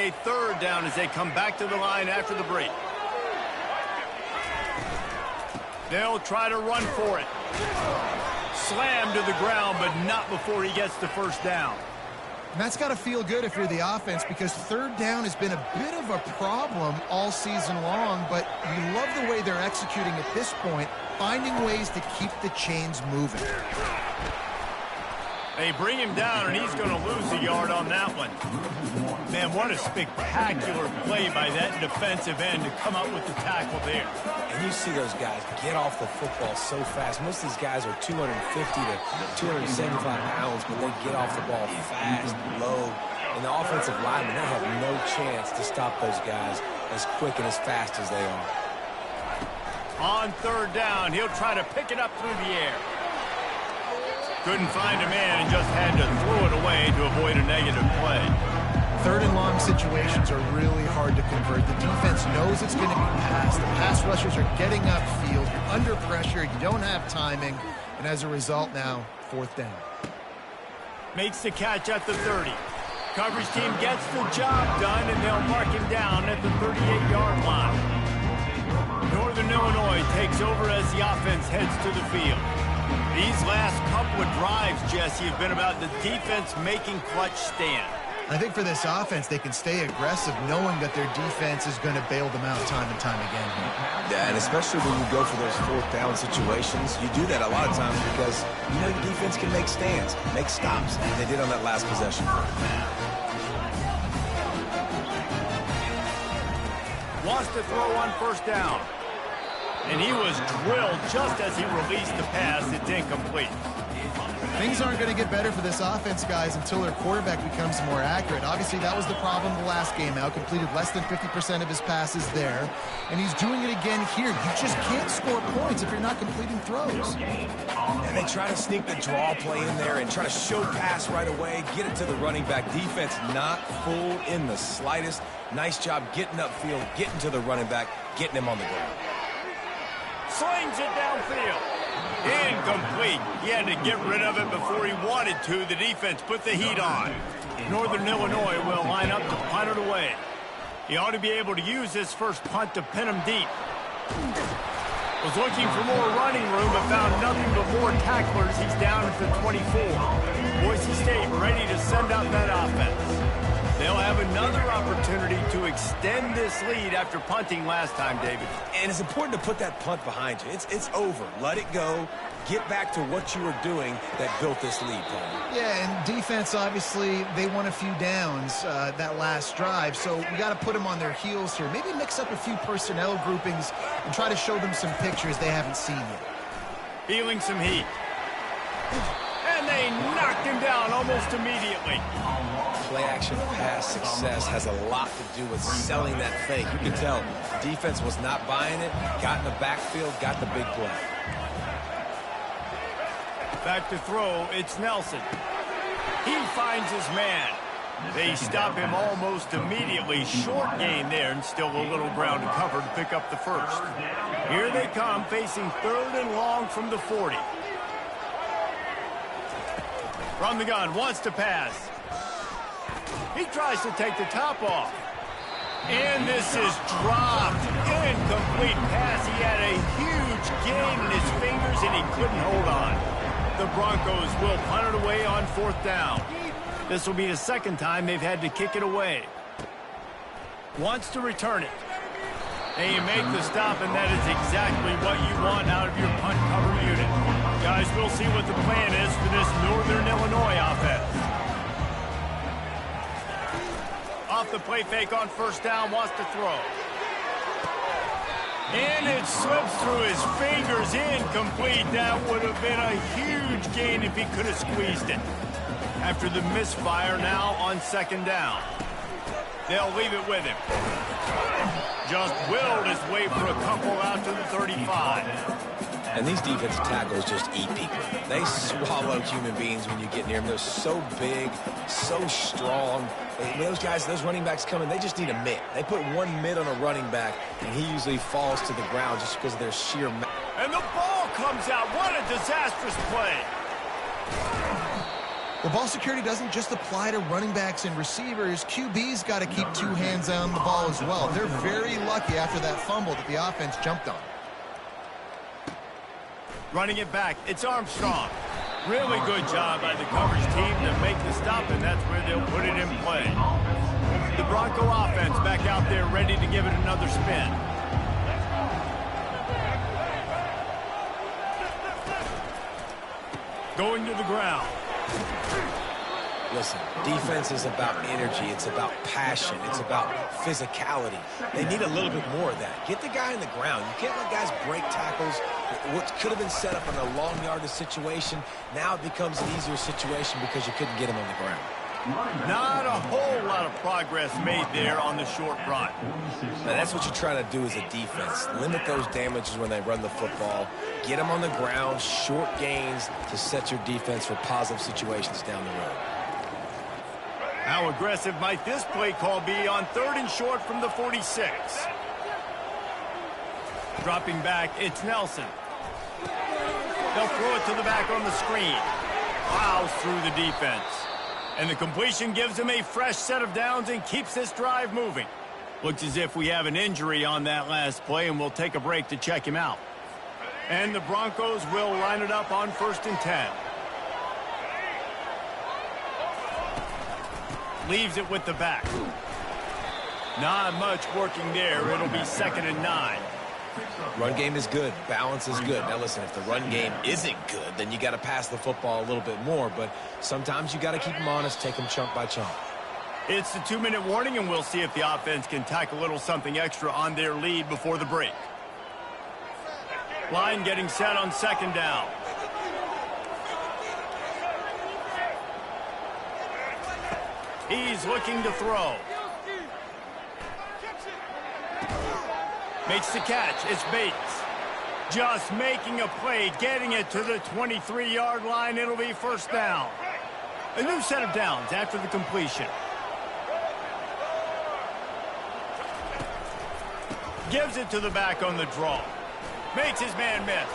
a third down as they come back to the line after the break. They'll try to run for it. Slammed to the ground, but not before he gets the first down. And that's got to feel good if you're the offense, because third down has been a bit of a problem all season long, but you love the way they're executing at this point, finding ways to keep the chains moving. They bring him down, and he's going to lose a yard on that one. Man, what a spectacular play by that defensive end to come up with the tackle there. And you see those guys get off the football so fast. Most of these guys are 250 to 275 pounds, but they get off the ball fast, low. And the offensive linemen, they have no chance to stop those guys as quick and as fast as they are. On third down, he'll try to pick it up through the air. Couldn't find a man and just had to throw it away to avoid a negative play. Third and long situations are really hard to convert. The defense knows it's going to be passed. The pass rushers are getting upfield. You're under pressure. You don't have timing. And as a result now, fourth down. Makes the catch at the 30. Coverage team gets the job done, and they'll mark him down at the 38-yard line. Northern Illinois takes over as the offense heads to the field. These last couple of drives, Jesse, have been about the defense making clutch stand. I think for this offense, they can stay aggressive knowing that their defense is going to bail them out time and time again. Yeah, and especially when you go for those fourth down situations, you do that a lot of times because you know the defense can make stands, make stops, and they did on that last possession. Wants to throw on first down. And he was drilled just as he released the pass. It's incomplete. Things aren't going to get better for this offense, guys, until their quarterback becomes more accurate. Obviously, that was the problem the last game out. Completed less than 50% of his passes there. And he's doing it again here. You just can't score points if you're not completing throws. And they try to sneak the draw play in there and try to show pass right away, get it to the running back. Defense not fooled in the slightest. Nice job getting upfield, getting to the running back, getting him on the ground. Slings it downfield. Incomplete. He had to get rid of it before he wanted to. The defense put the heat on. Northern Illinois will line up to punt it away. He ought to be able to use this first punt to pin him deep. Was looking for more running room, but found nothing but more tacklers. He's down at the 24. Boise State ready to send out that offense. They'll have another opportunity to extend this lead after punting last time, David. And it's important to put that punt behind you. It's over. Let it go. Get back to what you were doing that built this lead, Paul. Yeah, and defense, obviously, they won a few downs that last drive, so we got to put them on their heels here. Maybe mix up a few personnel groupings and try to show them some pictures they haven't seen yet. Feeling some heat. And they knocked him down almost immediately. Play-action pass success has a lot to do with selling that fake. You can tell defense was not buying it, got in the backfield, got the big play. Back to throw, it's Nelson. He finds his man. They stop him almost immediately. Short gain there, and still a little ground to cover to pick up the first. Here they come, facing third and long from the 40. From the gun, wants to pass. He tries to take the top off. And this is dropped. Incomplete pass. He had a huge gain in his fingers, and he couldn't hold on. The Broncos will punt it away on fourth down. This will be the second time they've had to kick it away. Wants to return it. And you make the stop, and that is exactly what you want out of your punt cover unit. Guys, we'll see what the plan is for this Northern Illinois offense. Off the play fake on first down, wants to throw. And it slips through his fingers, incomplete. That would have been a huge gain if he could have squeezed it. After the misfire, now on second down. They'll leave it with him. Just willed his way for a couple out to the 35. And these defensive tackles just eat people. They swallow human beings when you get near them. They're so big, so strong. When those guys, those running backs come in, they just need a mitt. They put one mitt on a running back, and he usually falls to the ground just because of their sheer... And the ball comes out. What a disastrous play. Well, ball security doesn't just apply to running backs and receivers. QB's got to keep two hands on the ball as well. They're very lucky after that fumble that the offense jumped on. Running it back, it's Armstrong. Really good job by the coverage team to make the stop, and that's where they'll put it in play. The Bronco offense back out there ready to give it another spin. Going to the ground. Listen, defense is about energy. It's about passion. It's about physicality. They need a little bit more of that. Get the guy in the ground. You can't let guys break tackles. What could have been set up in a long yardage situation, now it becomes an easier situation because you couldn't get him on the ground. Not a whole lot of progress made there on the short run. Now, that's what you try to do as a defense. Limit those damages when they run the football. Get them on the ground, short gains to set your defense for positive situations down the road. How aggressive might this play call be on 3rd and short from the 46? Dropping back, it's Nelson. They'll throw it to the back on the screen. Plows through the defense. And the completion gives him a fresh set of downs and keeps this drive moving. Looks as if we have an injury on that last play, and we'll take a break to check him out. And the Broncos will line it up on 1st and 10. Leaves it with the back. Not much working there. It'll be 2nd and 9. Run game is good. Balance is good. Now, listen, if the run game isn't good, then you got to pass the football a little bit more. But sometimes you got to keep them honest, take them chunk by chunk. It's the 2-minute warning, and we'll see if the offense can tack a little something extra on their lead before the break. Line getting set on 2nd down. He's looking to throw. Makes the catch. It's Bates. Just making a play, getting it to the 23-yard line. It'll be 1st down. A new set of downs after the completion. Gives it to the back on the draw. Makes his man miss.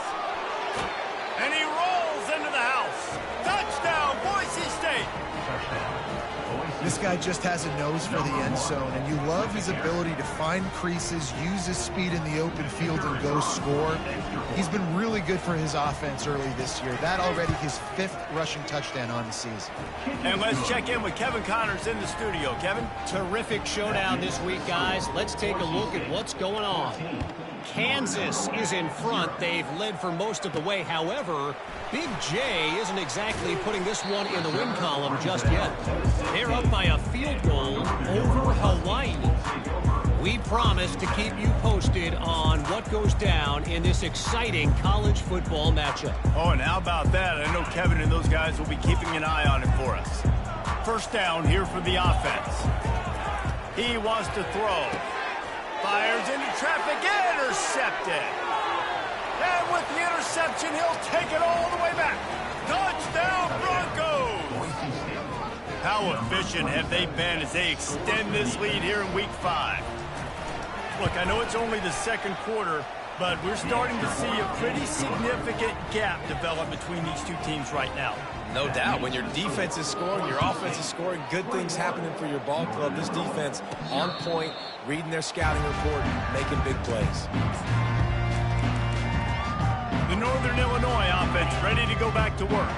And he rolls into the house. Touchdown, Boise State. This guy just has a nose for the end zone, and you love his ability to find creases, use his speed in the open field, and go score. He's been really good for his offense early this year. That already his 5th rushing touchdown on the season. And let's check in with Kevin Connors in the studio. Kevin? Terrific showdown this week, guys. Let's take a look at what's going on. Kansas is in front. They've led for most of the way. However, Big J isn't exactly putting this one in the win column just yet. They're up by a field goal over Hawaii. We promise to keep you posted on what goes down in this exciting college football matchup. Oh, and how about that? I know Kevin and those guys will be keeping an eye on it for us. 1st down here for the offense. He wants to throw. Fires into traffic, intercepted. And with the interception, he'll take it all the way back. Touchdown, Broncos! How efficient have they been as they extend this lead here in Week 5? Look, I know it's only the 2nd quarter, but we're starting to see a pretty significant gap develop between these two teams right now. No doubt. When your defense is scoring, your offense is scoring, good things happening for your ball club. This defense on point, reading their scouting report, making big plays. The Northern Illinois offense ready to go back to work.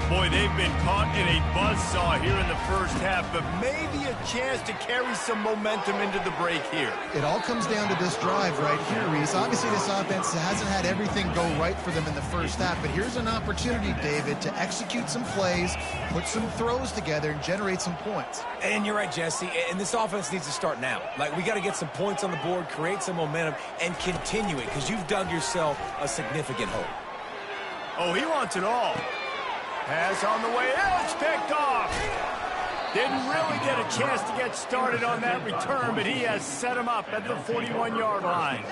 Boy, they've been caught in a buzzsaw here in the 1st half, but maybe a chance to carry some momentum into the break here. It all comes down to this drive right here, Reese. Obviously, this offense hasn't had everything go right for them in the 1st half, but here's an opportunity, David, to execute some plays, put some throws together, and generate some points. And you're right, Jesse, and this offense needs to start now. Like, we got to get some points on the board, create some momentum, and continue it, because you've dug yourself a significant hole. Oh, he wants it all. Pass on the way out, it's picked off. Didn't really get a chance to get started on that return, but he has set him up at the 41-yard line.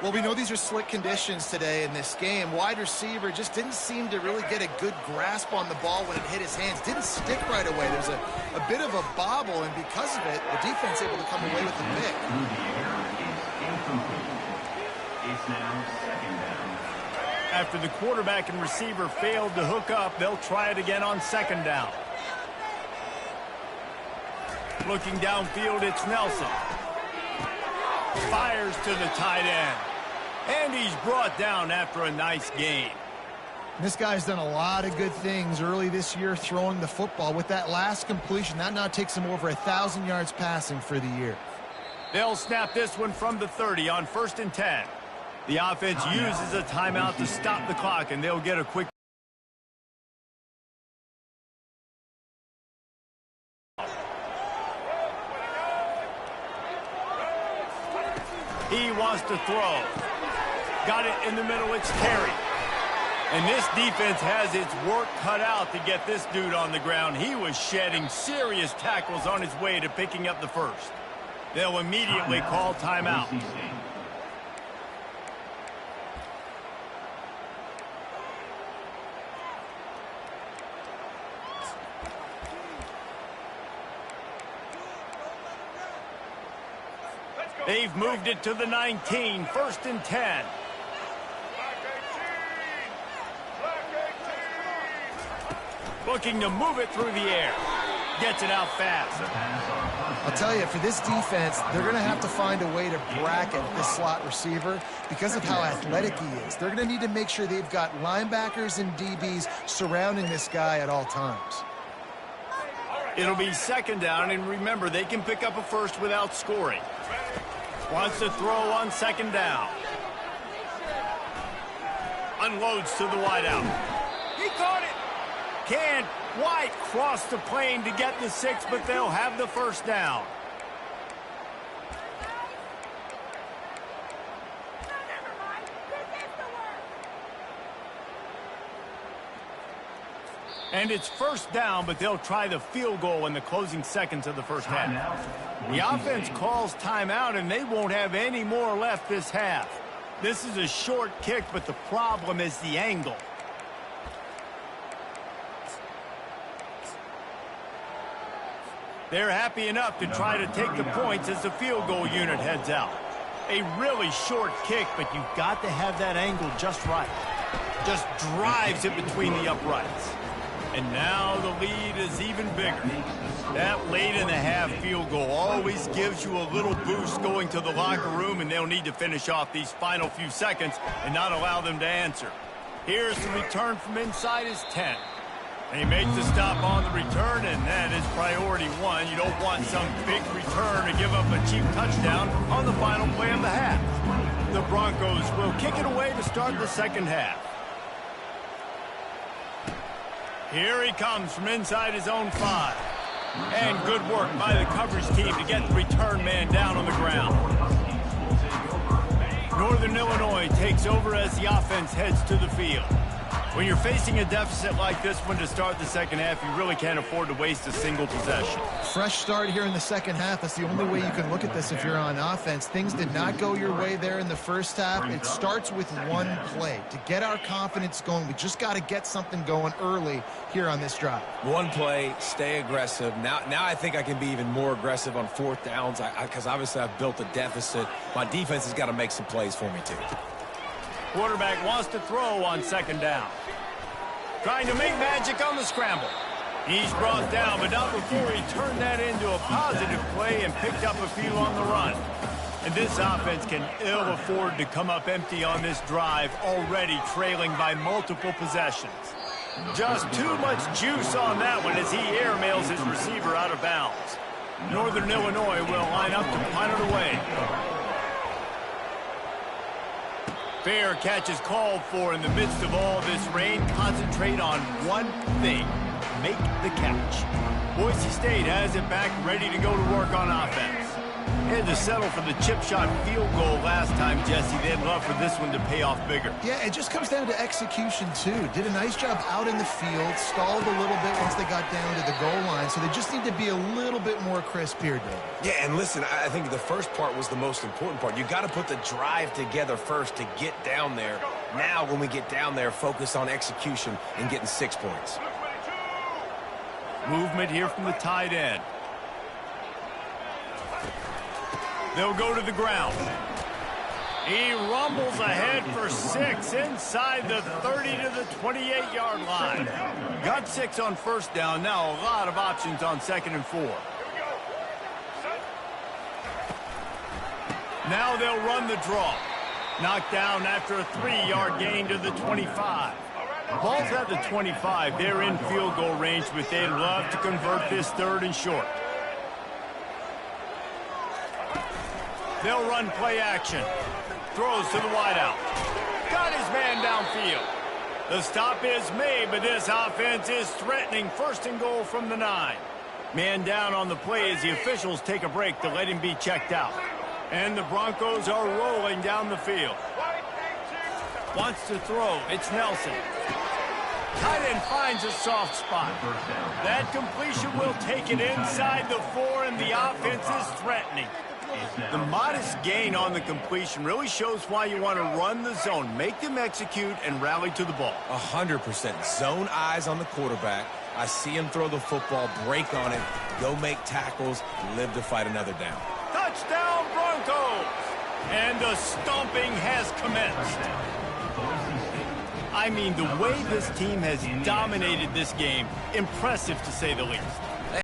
Well, we know these are slick conditions today in this game. Wide receiver just didn't seem to really get a good grasp on the ball when it hit his hands. Didn't stick right away. There was a bit of a bobble, and because of it, the defense able to come away with the pick. It's now 2nd down. After the quarterback and receiver failed to hook up, they'll try it again on second down. Looking downfield, it's Nelson. Fires to the tight end. And he's brought down after a nice gain. This guy's done a lot of good things early this year throwing the football. With that last completion, that now takes him over 1,000 yards passing for the year. They'll snap this one from the 30 on 1st and 10. The offense uses a timeout to stop the clock, and they'll get a quick. He wants to throw. Got it in the middle, it's Terry. And this defense has its work cut out to get this dude on the ground. He was shedding serious tackles on his way to picking up the first. They'll immediately call timeout. They've moved it to the 19, 1st and 10. Looking to move it through the air. Gets it out fast. I'll tell you, for this defense, they're going to have to find a way to bracket this slot receiver because of how athletic he is. They're going to need to make sure they've got linebackers and DBs surrounding this guy at all times. It'll be second down, and remember, they can pick up a first without scoring. Wants to throw on second down. Unloads to the wideout. He caught it. Can't. White crossed the plane to get the 6, but they'll have the first down. And it's first down, but they'll try the field goal in the closing seconds of the first half. The offense calls timeout, and they won't have any more left this half. This is a short kick, but the problem is the angle. They're happy enough to try to take the points as the field goal unit heads out. A really short kick, but you've got to have that angle just right. Just drives it between the uprights. And now the lead is even bigger. That late in the half field goal always gives you a little boost going to the locker room, and they'll need to finish off these final few seconds and not allow them to answer. Here's the return from inside his 10. He makes the stop on the return, and that is priority one. You don't want some big return to give up a cheap touchdown on the final play of the half. The Broncos will kick it away to start the second half. Here he comes from inside his own 5. And good work by the coverage team to get the return man down on the ground. Northern Illinois takes over as the offense heads to the field. When you're facing a deficit like this one to start the second half, you really can't afford to waste a single possession. Fresh start here in the second half. That's the only way you can look at this if you're on offense. Things did not go your way there in the first half. It starts with one play. To get our confidence going, we just got to get something going early here on this drive. One play, stay aggressive. Now I think I can be even more aggressive on 4th downs because obviously I've built a deficit. My defense has got to make some plays for me too. Quarterback wants to throw on second down. Trying to make magic on the scramble. He's brought down, but not before he turned that into a positive play and picked up a few on the run. And this offense can ill afford to come up empty on this drive, already trailing by multiple possessions. Just too much juice on that one as he airmails his receiver out of bounds. Northern Illinois will line up to punt it away. Fair catch is called for in the midst of all this rain. Concentrate on one thing. Make the catch. Boise State has it back, ready to go to work on offense. They had to settle for the chip shot field goal last time, Jesse. They'd love for this one to pay off bigger. Yeah, it just comes down to execution, too. Did a nice job out in the field, stalled a little bit once they got down to the goal line, so they just need to be a little bit more crisp here, Dave. Yeah, and listen, I think the first part was the most important part. You got to put the drive together first to get down there. Now, when we get down there, focus on execution and getting 6 points. Movement here from the tight end. They'll go to the ground. He rumbles ahead for 6 inside the 30 to the 28-yard line. Got 6 on first down. Now a lot of options on 2nd and 4. Now they'll run the draw. Knocked down after a 3-yard gain to the 25. Ball's at the 25. They're in field goal range, but they'd love to convert this 3rd and short. They'll run play action. Throws to the wideout. Got his man downfield. The stop is made, but this offense is threatening 1st and goal from the 9. Man down on the play as the officials take a break to let him be checked out. And the Broncos are rolling down the field. Wants to throw. It's Nelson. Tight end finds a soft spot. That completion will take it inside the 4, and the offense is threatening. The modest gain on the completion really shows why you want to run the zone. Make them execute and rally to the ball. 100%. Zone eyes on the quarterback. I see him throw the football, break on it, go make tackles, live to fight another down. Touchdown, Broncos! And the stomping has commenced. I mean, the way this team has dominated this game, impressive to say the least.